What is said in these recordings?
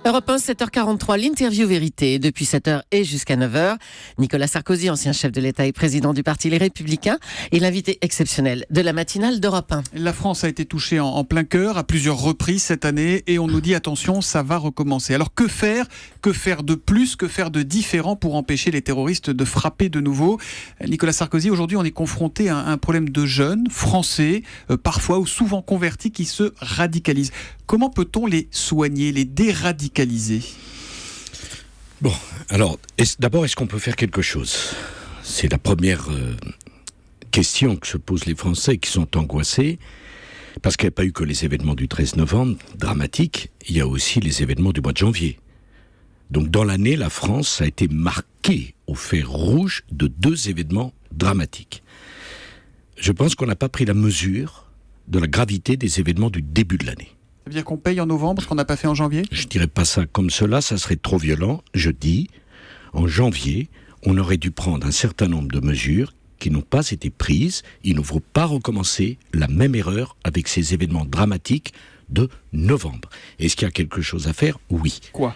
Europe 1, 7h43, l'interview vérité. Depuis 7h et jusqu'à 9h, Nicolas Sarkozy, ancien chef de l'État et président du Parti Les Républicains, est l'invité exceptionnel de la matinale d'Europe 1. La France a été touchée en plein cœur à plusieurs reprises cette année et on nous dit attention, ça va recommencer. Alors que faire de plus, que faire de différent pour empêcher les terroristes de frapper de nouveau? Nicolas Sarkozy, aujourd'hui on est confronté à un problème de jeunes français, parfois ou souvent convertis, qui se radicalisent. Comment peut-on les soigner, les déradicaliser? Bon, alors, d'abord, est-ce qu'on peut faire quelque chose? C'est la première question que se posent les Français qui sont angoissés, parce qu'il n'y a pas eu que les événements du 13 novembre, dramatiques, il y a aussi les événements du mois de janvier. Donc dans l'année, la France a été marquée au fer rouge de 2 événements dramatiques. Je pense qu'on n'a pas pris la mesure de la gravité des événements du début de l'année. Ça veut dire qu'on paye en novembre ce qu'on n'a pas fait en janvier? Je ne dirais pas ça comme cela, ça serait trop violent. Je dis, en janvier, on aurait dû prendre un certain nombre de mesures qui n'ont pas été prises. Il ne faut pas recommencer la même erreur avec ces événements dramatiques de novembre. Est-ce qu'il y a quelque chose à faire? Oui. Quoi?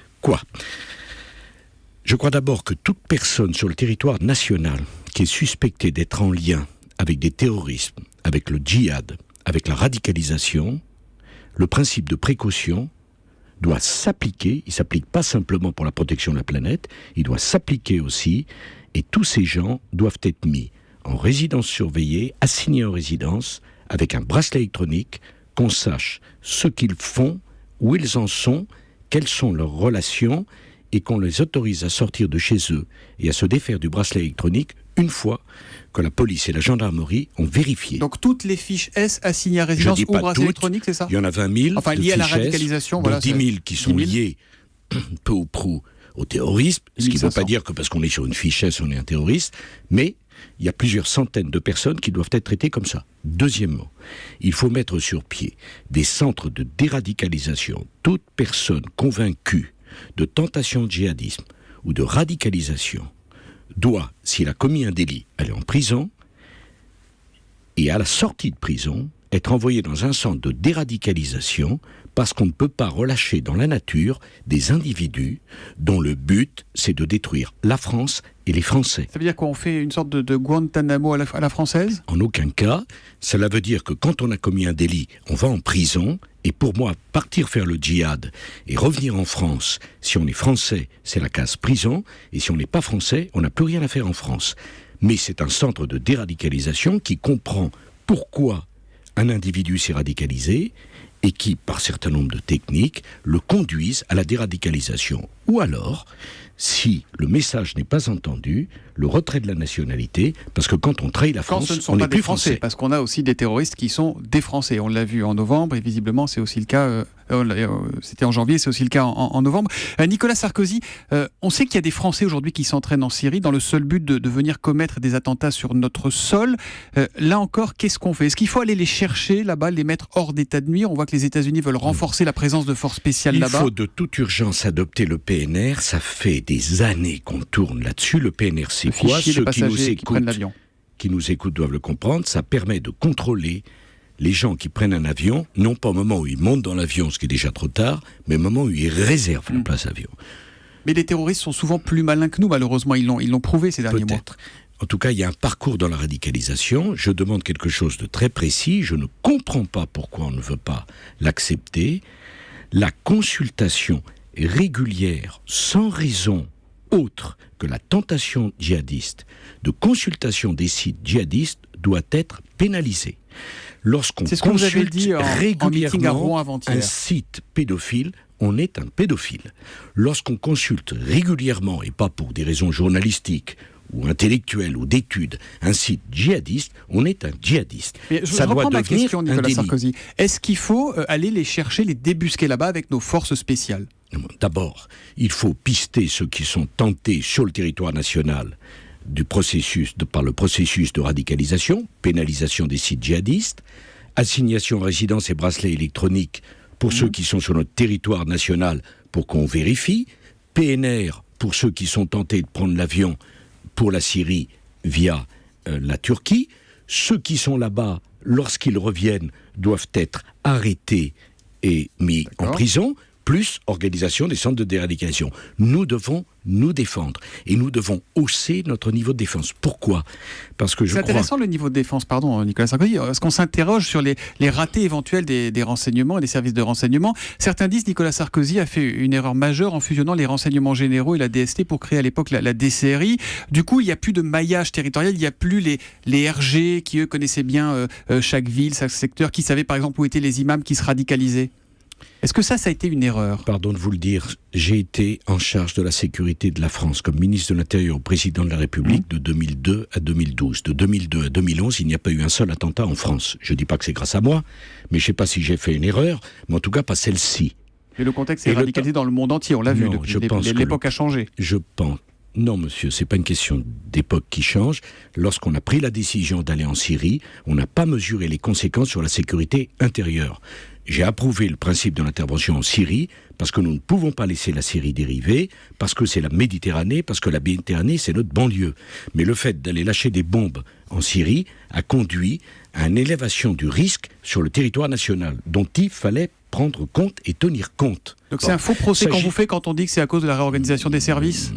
Je crois d'abord que toute personne sur le territoire national qui est suspectée d'être en lien avec des terrorismes, avec le djihad, avec la radicalisation, le principe de précaution doit s'appliquer. Il ne s'applique pas simplement pour la protection de la planète, il doit s'appliquer aussi, et tous ces gens doivent être mis en résidence surveillée, assignés en résidence, avec un bracelet électronique, qu'on sache ce qu'ils font, où ils en sont, quelles sont leurs relations, et qu'on les autorise à sortir de chez eux et à se défaire du bracelet électronique une fois que la police et la gendarmerie ont vérifié. Donc toutes les fiches S assignées à résidence au bracelet électronique, c'est ça? Il y en a 20 000. Enfin, liées à la radicalisation, S, voilà. 10 000 qui sont liées peu ou prou au terrorisme, ce qui ne veut pas dire que parce qu'on est sur une fiche S, on est un terroriste, mais il y a plusieurs centaines de personnes qui doivent être traitées comme ça. Deuxièmement, il faut mettre sur pied des centres de déradicalisation. Toute personne convaincue de tentation de djihadisme ou de radicalisation doit, s'il a commis un délit, aller en prison et à la sortie de prison, être envoyé dans un centre de déradicalisation parce qu'on ne peut pas relâcher dans la nature des individus dont le but, c'est de détruire la France et les Français. Ça veut dire qu'on fait une sorte de Guantanamo à la française? En aucun cas. Cela veut dire que quand on a commis un délit, on va en prison. Et pour moi, partir faire le djihad et revenir en France, si on est français, c'est la case prison. Et si on n'est pas français, on n'a plus rien à faire en France. Mais c'est un centre de déradicalisation qui comprend pourquoi un individu s'est radicalisé et qui, par certain nombre de techniques, le conduisent à la déradicalisation. Ou alors, si le message n'est pas entendu, le retrait de la nationalité, parce que quand on trahit la France, on n'est plus français. Parce qu'on a aussi des terroristes qui sont des Français. On l'a vu en novembre et visiblement c'est aussi le cas, c'était en janvier, c'est aussi le cas en novembre. Nicolas Sarkozy, on sait qu'il y a des Français aujourd'hui qui s'entraînent en Syrie dans le seul but de venir commettre des attentats sur notre sol. Là encore, qu'est-ce qu'on fait? Est-ce qu'il faut aller les chercher là-bas, les mettre hors d'état de nuire? On voit que les États-Unis veulent renforcer la présence de forces spéciales là-bas. Il faut de toute urgence adopter le PNR. Ça fait des années qu'on tourne là-dessus. Le PNR, c'est quoi? Ceux qui nous écoutent doivent le comprendre. Ça permet de contrôler les gens qui prennent un avion, non pas au moment où ils montent dans l'avion, ce qui est déjà trop tard, mais au moment où ils réservent la place avion. Mais les terroristes sont souvent plus malins que nous, malheureusement. Ils l'ont prouvé ces derniers mois. En tout cas, il y a un parcours dans la radicalisation. Je demande quelque chose de très précis. Je ne comprends pas pourquoi on ne veut pas l'accepter. La consultation régulière, sans raison autre que la tentation djihadiste, de consultation des sites djihadistes doit être pénalisée. Lorsqu'on consulte régulièrement un site pédophile, on est un pédophile. Lorsqu'on consulte régulièrement, et pas pour des raisons journalistiques ou intellectuelles ou d'études, un site djihadiste, on est un djihadiste. Mais ça doit devenir ma question, Nicolas Sarkozy. Est-ce qu'il faut aller les chercher, les débusquer là-bas avec nos forces spéciales? D'abord, il faut pister ceux qui sont tentés sur le territoire national par le processus de radicalisation, pénalisation des sites djihadistes, assignation en résidence et bracelets électroniques pour ceux qui sont sur notre territoire national pour qu'on vérifie, PNR pour ceux qui sont tentés de prendre l'avion pour la Syrie via la Turquie. Ceux qui sont là-bas, lorsqu'ils reviennent, doivent être arrêtés et mis en prison. plus organisation des centres de déradicalisation. Nous devons nous défendre et nous devons hausser notre niveau de défense. Pourquoi ? Parce que c'est intéressant le niveau de défense, pardon Nicolas Sarkozy. Est-ce qu'on s'interroge sur les ratés éventuels des renseignements et des services de renseignement ? Certains disent que Nicolas Sarkozy a fait une erreur majeure en fusionnant les renseignements généraux et la DST pour créer à l'époque la DCRI. Du coup, il n'y a plus de maillage territorial, il n'y a plus les RG qui, eux, connaissaient bien chaque ville, chaque secteur, qui savaient par exemple où étaient les imams qui se radicalisaient. Est-ce que ça a été une erreur ? Pardon de vous le dire, j'ai été en charge de la sécurité de la France comme ministre de l'Intérieur au président de la République de 2002 à 2012. De 2002 à 2011, il n'y a pas eu un seul attentat en France. Je ne dis pas que c'est grâce à moi, mais je ne sais pas si j'ai fait une erreur, mais en tout cas pas celle-ci. Mais le contexte est radicalisé dans le monde entier, on l'a vu, l'époque a changé. Je pense. Non, monsieur, c'est pas une question d'époque qui change. Lorsqu'on a pris la décision d'aller en Syrie, on n'a pas mesuré les conséquences sur la sécurité intérieure. J'ai approuvé le principe de l'intervention en Syrie parce que nous ne pouvons pas laisser la Syrie dériver, parce que c'est la Méditerranée, parce que la Méditerranée, c'est notre banlieue. Mais le fait d'aller lâcher des bombes en Syrie a conduit à une élévation du risque sur le territoire national, dont il fallait prendre compte et tenir compte. Donc c'est un faux procès qu'on vous fait quand on dit que c'est à cause de la réorganisation des services ?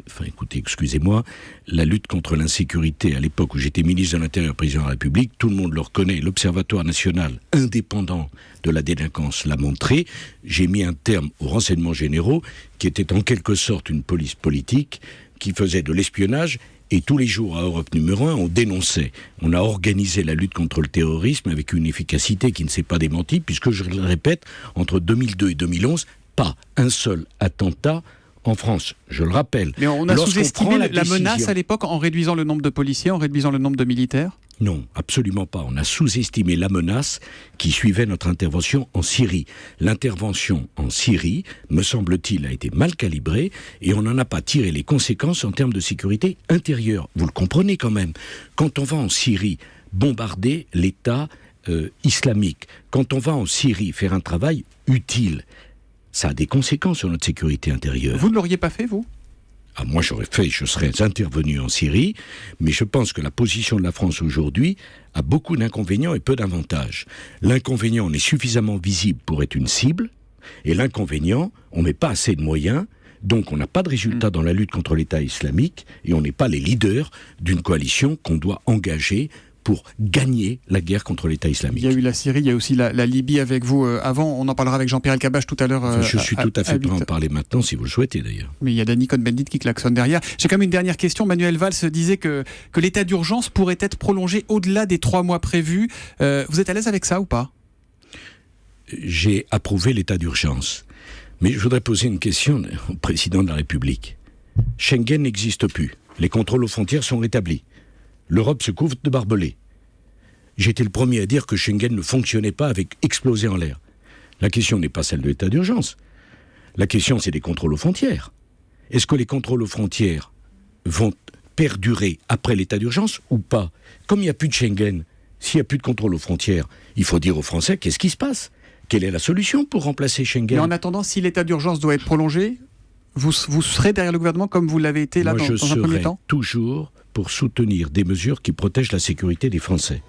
Enfin, écoutez, excusez-moi, la lutte contre l'insécurité, à l'époque où j'étais ministre de l'Intérieur, président de la République, tout le monde le reconnaît, l'Observatoire national indépendant de la délinquance l'a montré. J'ai mis un terme aux renseignements généraux, qui était en quelque sorte une police politique, qui faisait de l'espionnage. Et tous les jours, à Europe numéro 1, on dénonçait. On a organisé la lutte contre le terrorisme avec une efficacité qui ne s'est pas démentie, puisque, je le répète, entre 2002 et 2011, pas un seul attentat en France. Je le rappelle. Mais on a sous-estimé la menace à l'époque en réduisant le nombre de policiers, en réduisant le nombre de militaires ? Non, absolument pas. On a sous-estimé la menace qui suivait notre intervention en Syrie. L'intervention en Syrie, me semble-t-il, a été mal calibrée et on n'en a pas tiré les conséquences en termes de sécurité intérieure. Vous le comprenez quand même. Quand on va en Syrie bombarder l'État islamique, quand on va en Syrie faire un travail utile, ça a des conséquences sur notre sécurité intérieure. Vous ne l'auriez pas fait, vous ? Moi, je serais intervenu en Syrie, mais je pense que la position de la France aujourd'hui a beaucoup d'inconvénients et peu d'avantages. L'inconvénient, on est suffisamment visible pour être une cible, et l'inconvénient, on ne met pas assez de moyens, donc on n'a pas de résultat dans la lutte contre l'État islamique, et on n'est pas les leaders d'une coalition qu'on doit engager pour gagner la guerre contre l'État islamique. Il y a eu la Syrie, il y a aussi la Libye avec vous avant. On en parlera avec Jean-Pierre Elkabbach tout à l'heure. Je suis tout à fait prêt à en parler maintenant, si vous le souhaitez d'ailleurs. Mais il y a Danny Cohn-Bendit qui klaxonne derrière. J'ai quand même une dernière question. Manuel Valls disait que l'état d'urgence pourrait être prolongé au-delà des 3 mois prévus. Vous êtes à l'aise avec ça ou pas ? J'ai approuvé l'état d'urgence. Mais je voudrais poser une question au président de la République. Schengen n'existe plus. Les contrôles aux frontières sont rétablis. L'Europe se couvre de barbelés. J'étais le premier à dire que Schengen ne fonctionnait pas avec exploser en l'air. La question n'est pas celle de l'état d'urgence. La question, c'est des contrôles aux frontières. Est-ce que les contrôles aux frontières vont perdurer après l'état d'urgence ou pas ? Comme il n'y a plus de Schengen, s'il n'y a plus de contrôle aux frontières, il faut dire aux Français qu'est-ce qui se passe ? Quelle est la solution pour remplacer Schengen ? Mais en attendant, si l'état d'urgence doit être prolongé, vous serez derrière le gouvernement comme vous l'avez été là dans un premier temps ? Moi, je serai toujours pour soutenir des mesures qui protègent la sécurité des Français.